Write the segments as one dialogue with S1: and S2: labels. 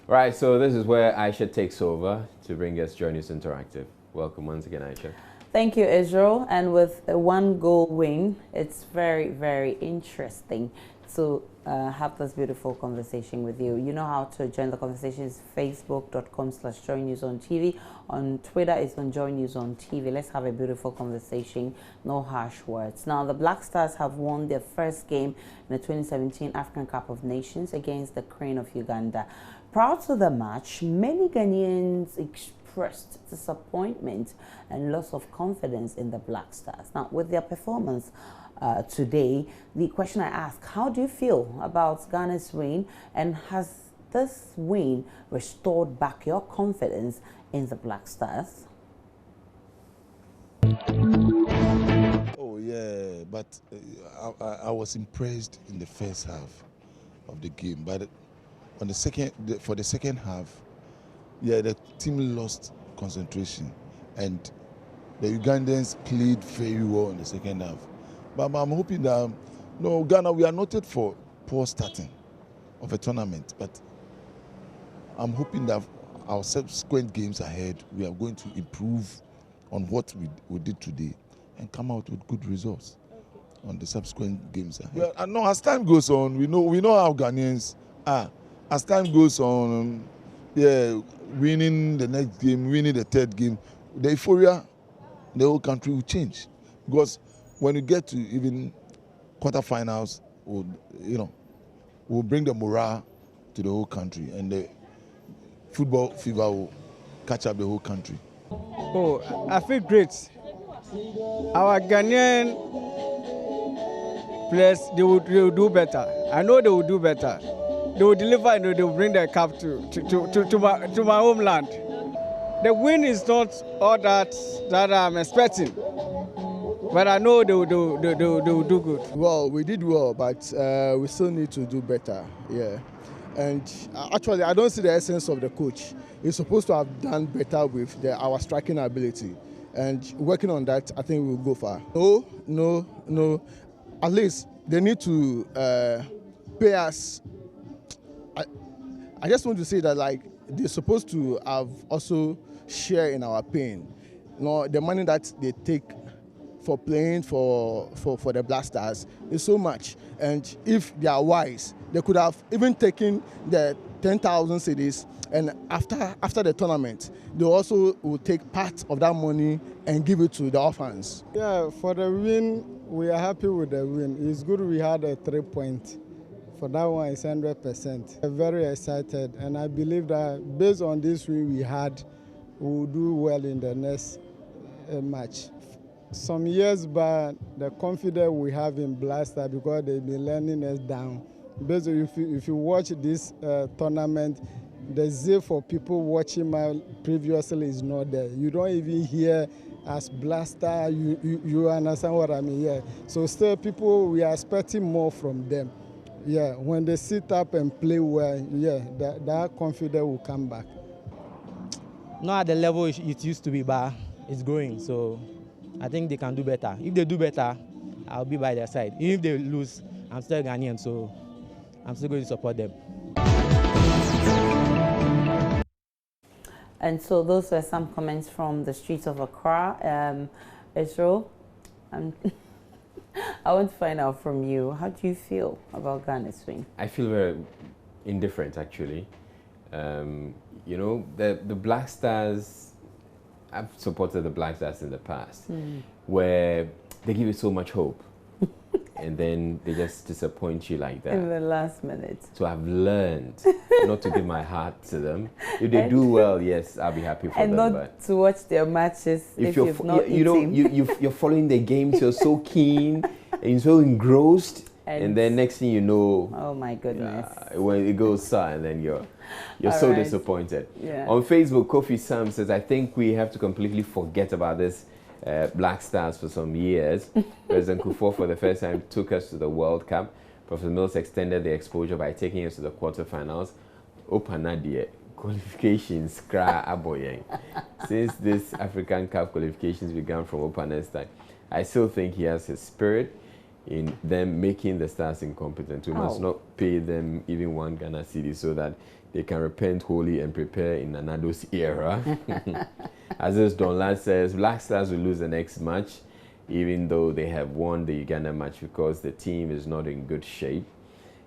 S1: Right, so this is where Aisha takes over to bring us Joy News Interactive. Welcome once again, Aisha.
S2: Thank you, Israel. And with a 1-goal win, it's very, very interesting to have this beautiful conversation with you. You know how to join the conversation is facebook.com/joynewsontv. On Twitter, it's on Joy News on TV. Let's have a beautiful conversation, no harsh words. Now, the Black Stars have won their first game in the 2017 African Cup of Nations against the Crane of Uganda. Prior to the match, many Ghanaians expressed disappointment and loss of confidence in the Black Stars. Now, with their performance today, the question I ask, how do you feel about Ghana's win, and has this win restored back your confidence in the Black Stars?
S3: Oh yeah, but I was impressed in the first half of the game, but on the for the second half, yeah, the team lost concentration, and the Ugandans played very well in the second half. But I'm hoping that, no, Ghana, we are noted for poor starting of a tournament, but I'm hoping that our subsequent games ahead, we are going to improve on what we did today and come out with good results on the subsequent games ahead. Well, no, as time goes on, we know how Ghanaians are. As time goes on, yeah, winning the next game, winning the third game, the euphoria, the whole country will change. Because when you get to even quarterfinals, we'll bring the morale to the whole country, and the football fever will catch up the whole country.
S4: Oh, I feel great. Our Ghanaian players, they will do better. I know they will do better. They will deliver and they will bring their cup to my homeland. The win is not all that I'm expecting, but I know they will do good.
S5: Well, we did well, but we still need to do better. Yeah, and actually, I don't see the essence of the coach. He's supposed to have done better with our striking ability, and working on that, I think we'll go far. No. At least they need to pay us. I just want to say that, like, they're supposed to have also share in our pain. You know, the money that they take for playing for the Black Stars is so much, and if they are wise, they could have even taken the 10,000 cedis, and after the tournament, they also will take part of that money and give it to the orphans.
S4: Yeah, for the win, we are happy with the win. It's good we had a 3-point. For that one, it's 100%. I'm very excited, and I believe that based on this win we had, we will do well in the next match. Some years back, the confidence we have in Blaster, because they've been letting us down. Basically, if you watch this tournament, the zeal for people watching previously is not there. You don't even hear as Blaster, you understand what I mean? Yeah. So still people, we are expecting more from them. Yeah, when they sit up and play well, yeah, that confidence will come back.
S6: Not at the level it used to be, but it's growing. So I think they can do better. If they do better, I'll be by their side. Even if they lose, I'm still Ghanaian, so I'm still going to support them.
S2: And so those were some comments from the streets of Accra. Israel, I want to find out from you, how do you feel about Ghana's win?
S1: I feel very indifferent, actually. You know, the Black Stars, I've supported the Black Stars in the past, where they give you so much hope, and then they just disappoint you like that.
S2: In the last minute.
S1: So I've learned not to give my heart to them. If they do well, yes, I'll be happy for them.
S2: And not
S1: but
S2: to watch their matches if you've not eaten.
S1: You're following the games, you're so keen, and you're so engrossed, and then next thing you know,
S2: oh my goodness,
S1: when it goes south, and then you're so
S2: right.
S1: disappointed.
S2: Yeah.
S1: On Facebook, Kofi Sam says, I think we have to completely forget about this Black Stars for some years. President Kufuor, for the first time, took us to the World Cup. Professor Mills extended the exposure by taking us to the quarterfinals. Opanadie qualifications, kra aboyeng. Since this African Cup qualifications began from Opane's time, I still think he has his spirit in them making the Stars incompetent. We must not pay them even one Ghana cedi so that they can repent wholly and prepare in Anado's era. Aziz Donla says, Black Stars will lose the next match, even though they have won the Uganda match because the team is not in good shape.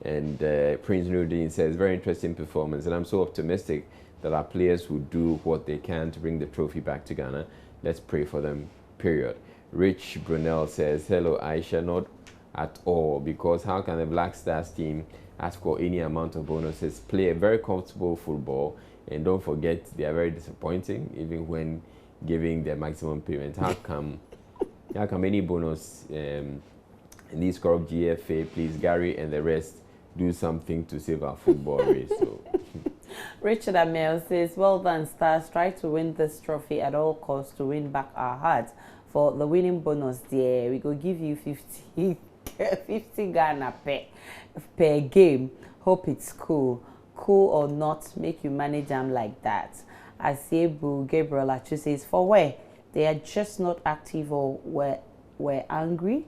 S1: And Prince Nuruddin says, very interesting performance, and I'm so optimistic that our players will do what they can to bring the trophy back to Ghana. Let's pray for them, period. Rich Brunel says, hello Aisha, not at all, because how can the Black Stars team ask for any amount of bonuses, play a very comfortable football, and don't forget they are very disappointing even when giving their maximum payment. How come any bonus in these corrupt GFA? Please, Gary and the rest, do something to save our football race. So.
S2: Richard Amel says, well done, Stars. Try to win this trophy at all costs to win back our hearts. For the winning bonus, dear, we go give you 50 Ghana per game. Hope it's cool. Cool or not, make you manage them like that. Asiebu Gabriel Achu says, for where? They are just not active or were angry.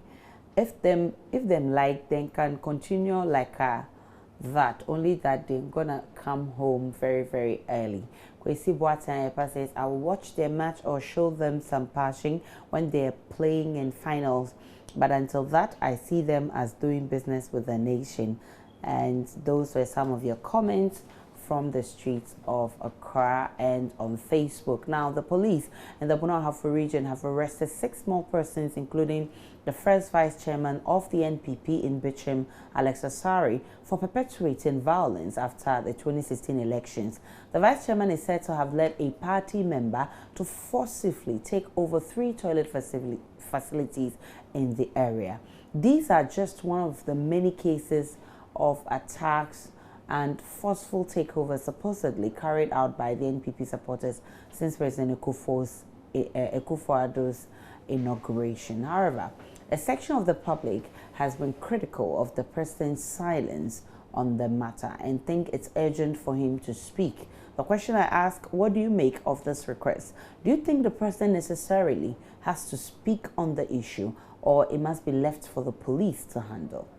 S2: If them like, then can continue like that. Only that they're gonna come home very, very early. Kwesi Boateng says, I will watch their match or show them some passing when they're playing in finals. But until that, I see them as doing business with the nation. And those were some of your comments from the streets of Accra and on Facebook. Now, the police in the Bono-Ahafo region have arrested 6 more persons, including the first vice chairman of the NPP in Bichim, Alex Asari, for perpetuating violence after the 2016 elections. The vice chairman is said to have led a party member to forcibly take over 3 toilet facilities in the area. These are just one of the many cases of attacks and forceful takeovers supposedly carried out by the NPP supporters since President Akufo-Addo's inauguration. However, a section of the public has been critical of the president's silence on the matter and think it's urgent for him to speak. The question I ask, what do you make of this request? Do you think the president necessarily has to speak on the issue, or it must be left for the police to handle?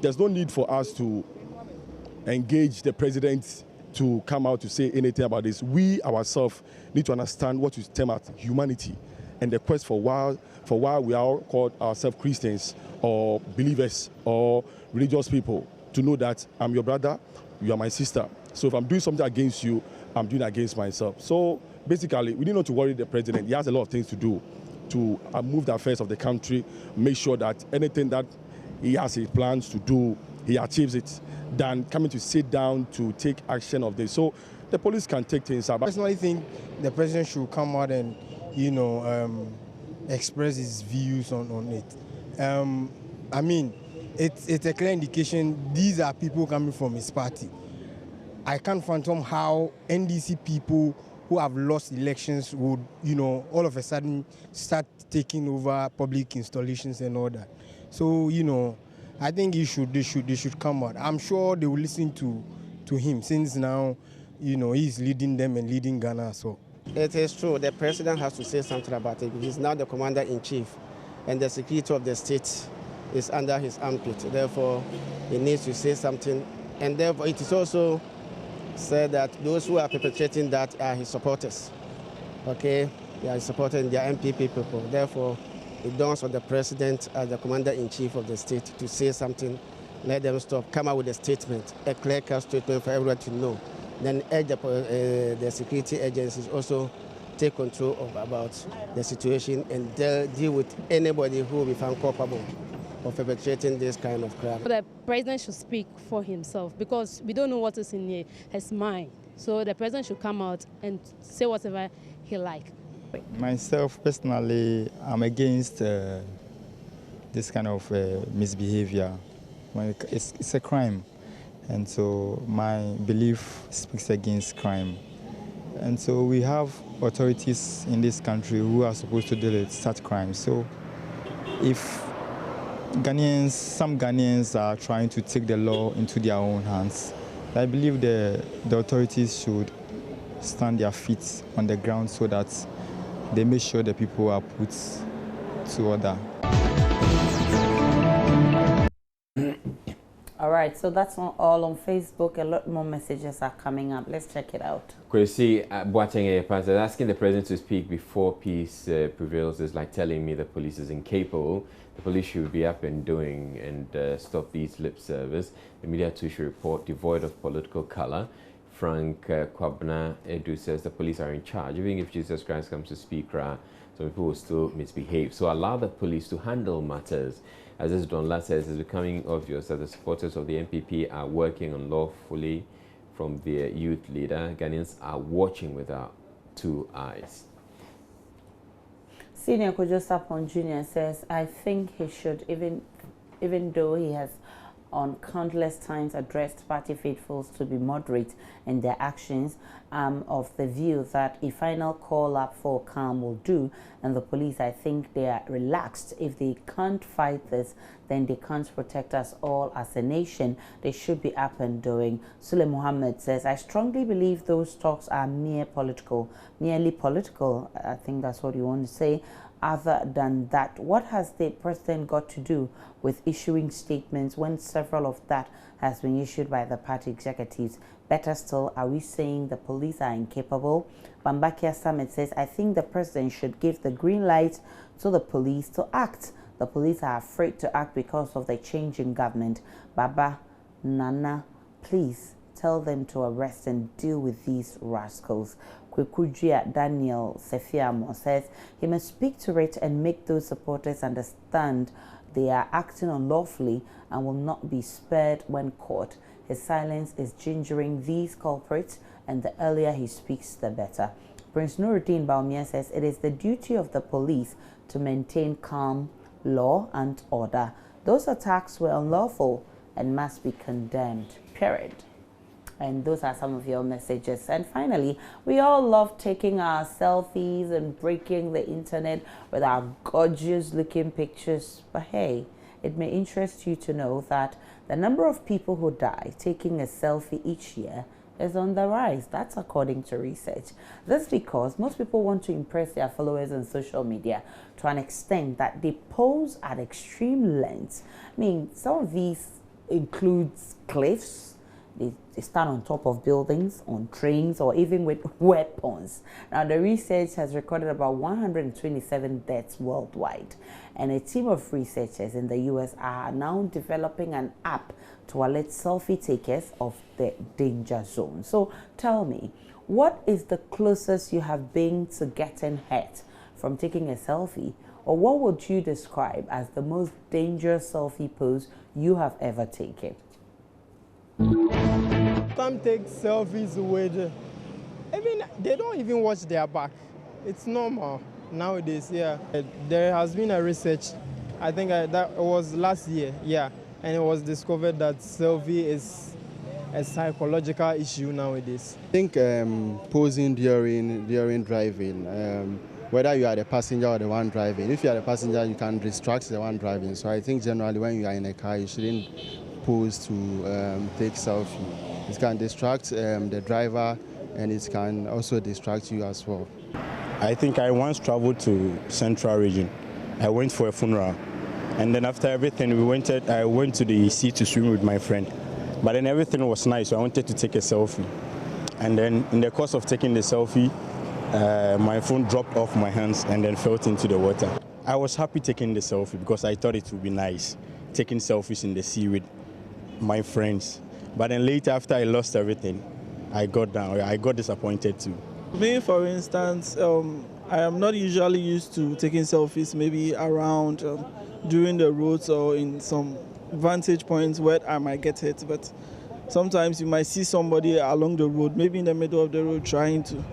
S5: There's no need for us to engage the president to come out to say anything about this. We ourselves need to understand what we term as humanity and the quest for why we are called ourselves Christians or believers or religious people, to know that I'm your brother, you are my sister. So if I'm doing something against you, I'm doing it against myself. So basically, we need not to worry the president. He has a lot of things to do to move the affairs of the country, make sure that anything that he has his plans to do, he achieves it, than coming to sit down to take action of this. So the police can take things up.
S7: I personally think the president should come out and, express his views on it. I mean, it's a clear indication these are people coming from his party. I can't fathom how NDC people who have lost elections would, all of a sudden start taking over public installations and all that. So, I think they should come out. I'm sure they will listen to him, since now, he's leading them and leading Ghana. So
S8: it is true. The president has to say something about it. He's now the commander-in-chief, and the security of the state is under his armpit. Therefore, he needs to say something. And therefore, it is also said that those who are perpetrating that are his supporters. Okay, they are supporting their MPP people. Therefore, it dawns on the president as the commander-in-chief of the state to say something, let them stop, come out with a statement, a clear-cut statement for everyone to know. Then urge the security agencies also take control about the situation and deal with anybody who will be found culpable of perpetrating this kind of crime.
S9: The president should speak for himself, because we don't know what is in his mind. So the president should come out and say whatever he likes.
S10: Myself, personally, I'm against this kind of misbehavior. It's a crime, and so my belief speaks against crime. And so we have authorities in this country who are supposed to deal with such crimes. So if some Ghanaians are trying to take the law into their own hands, I believe the authorities should stand their feet on the ground so that they make sure the people are put to order.
S2: All right. right, so that's all on Facebook. A lot more messages are coming up. Let's check it out.
S1: Kwesi Boateng Pastor asking the president to speak before peace prevails is like telling me the police is incapable. The police should be up and doing and stop these lip service. The media too should report devoid of political color. Frank Kwabna Edu says the police are in charge. Even if Jesus Christ comes to speak, some people will still misbehave. So allow the police to handle matters. As this Donla says, it's becoming obvious that the supporters of the NPP are working unlawfully from their youth leader. Ghanaians are watching with our 2 eyes.
S2: Senior Kojo Sapon Jr. says, I think he should, even though he has on countless times addressed party faithfuls to be moderate in their actions, of the view that a final call up for calm will do, and the police, I think they are relaxed. If they can't fight this, then they can't protect us all as a nation. They should be up and doing. Sule Muhammad says, I strongly believe those talks are merely political. I think that's what you want to say. Other than that, what has the president got to do with issuing statements when several of that has been issued by the party executives? Better still, are we saying the police are incapable? Bambakia Summit says, I think the president should give the green light to the police to act. The police are afraid to act because of the change in government. Baba, Nana, please tell them to arrest and deal with these rascals. Kwekujia Daniel Sefiamo says he must speak to it and make those supporters understand they are acting unlawfully and will not be spared when caught. His silence is gingering these culprits, and the earlier he speaks, the better. Prince Nuruddin Baumia says it is the duty of the police to maintain calm, law and order. Those attacks were unlawful and must be condemned, period. And those are some of your messages. And finally, we all love taking our selfies and breaking the internet with our gorgeous looking pictures. But hey, it may interest you to know that the number of people who die taking a selfie each year is on the rise. That's according to research. This because most people want to impress their followers on social media to an extent that they pose at extreme lengths. I mean, some of these includes cliffs. They stand on top of buildings, on trains, or even with weapons. Now, the research has recorded about 127 deaths worldwide. And a team of researchers in the US are now developing an app to alert selfie takers of the danger zone. So tell me, what is the closest you have been to getting hurt from taking a selfie? Or what would you describe as the most dangerous selfie pose you have ever taken?
S7: Some take selfies with, they don't even watch their back. It's normal nowadays, yeah. There has been a research, I think that was last year, yeah, and it was discovered that selfie is a psychological issue nowadays.
S11: I think posing during driving, whether you are the passenger or the one driving, if you are the passenger, you can distract the one driving. So I think generally when you are in a car, you shouldn't pose to take selfie. It can distract the driver, and it can also distract you as well.
S12: I think I once traveled to Central Region. I went for a funeral, and then after everything, I went to the sea to swim with my friend. But then everything was nice, so I wanted to take a selfie. And then in the course of taking the selfie, my phone dropped off my hands and then fell into the water. I was happy taking the selfie because I thought it would be nice, taking selfies in the sea with my friends. But then later, after I lost everything, I got down. I got disappointed too.
S13: Me, for instance, I am not usually used to taking selfies maybe around during the roads or in some vantage points where I might get hit. But sometimes you might see somebody along the road, maybe in the middle of the road, trying to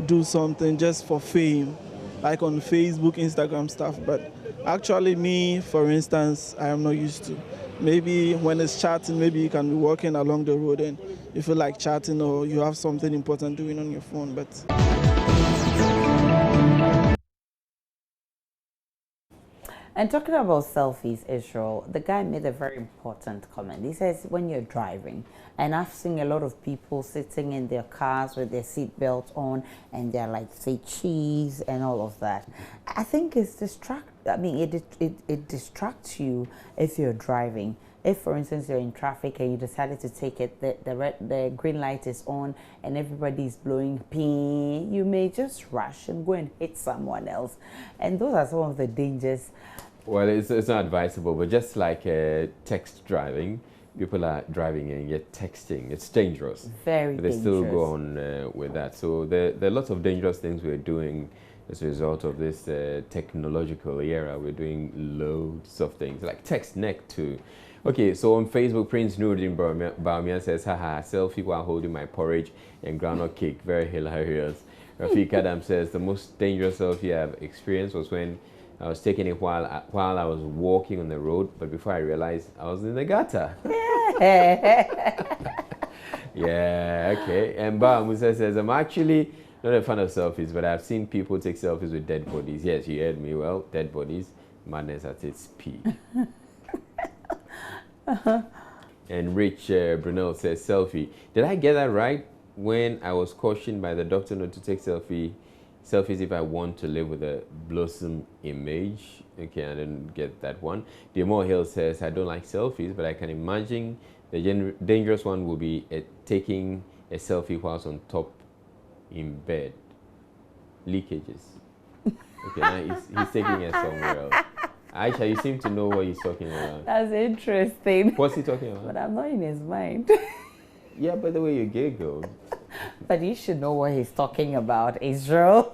S13: do something just for fame, like on Facebook, Instagram stuff. But actually me, for instance, I am not used to. Maybe when it's chatting, maybe you can be walking along the road and you feel like chatting or you have something important doing on your phone. But
S2: and talking about selfies, Israel, the guy made a very important comment. He says when you're driving, and I've seen a lot of people sitting in their cars with their seatbelt on and they're like, say, cheese and all of that. I think it's it distracts you if you're driving. If, for instance, you're in traffic and you decided to take it, the green light is on and everybody is blowing ping, you may just rush and go and hit someone else. And those are some of the dangers.
S1: Well, it's not advisable, but just like text driving, people are driving and yet texting. It's dangerous.
S2: Very
S1: but they
S2: dangerous.
S1: still go on with that. So there are lots of dangerous things we're doing as a result of this technological era. We're doing loads of things, like text neck too. Okay, so on Facebook, Prince Nuruddin Baumia says, haha, selfie while holding my porridge and groundnut cake. Very hilarious. Rafiq Adam says, the most dangerous selfie I've experienced was when I was taking it while I was walking on the road, but before I realized I was in the gutter. Yeah, okay. And Ba Musa says, I'm actually not a fan of selfies, but I've seen people take selfies with dead bodies. Yes, you heard me well. Dead bodies, madness at its peak. And Rich Brunel says, selfie. Did I get that right when I was cautioned by the doctor not to take selfies if I want to live with a blossom image? Okay, I didn't get that one. Demore Hill says, I don't like selfies, but I can imagine the dangerous one will be taking a selfie whilst on top in bed. Leakages. Okay, now he's taking it somewhere else. Aisha, you seem to know what he's talking about.
S2: That's interesting.
S1: What's he talking about?
S2: But I'm not in his mind.
S1: Yeah, by the way you giggled.
S2: But you should know what he's talking about, Israel.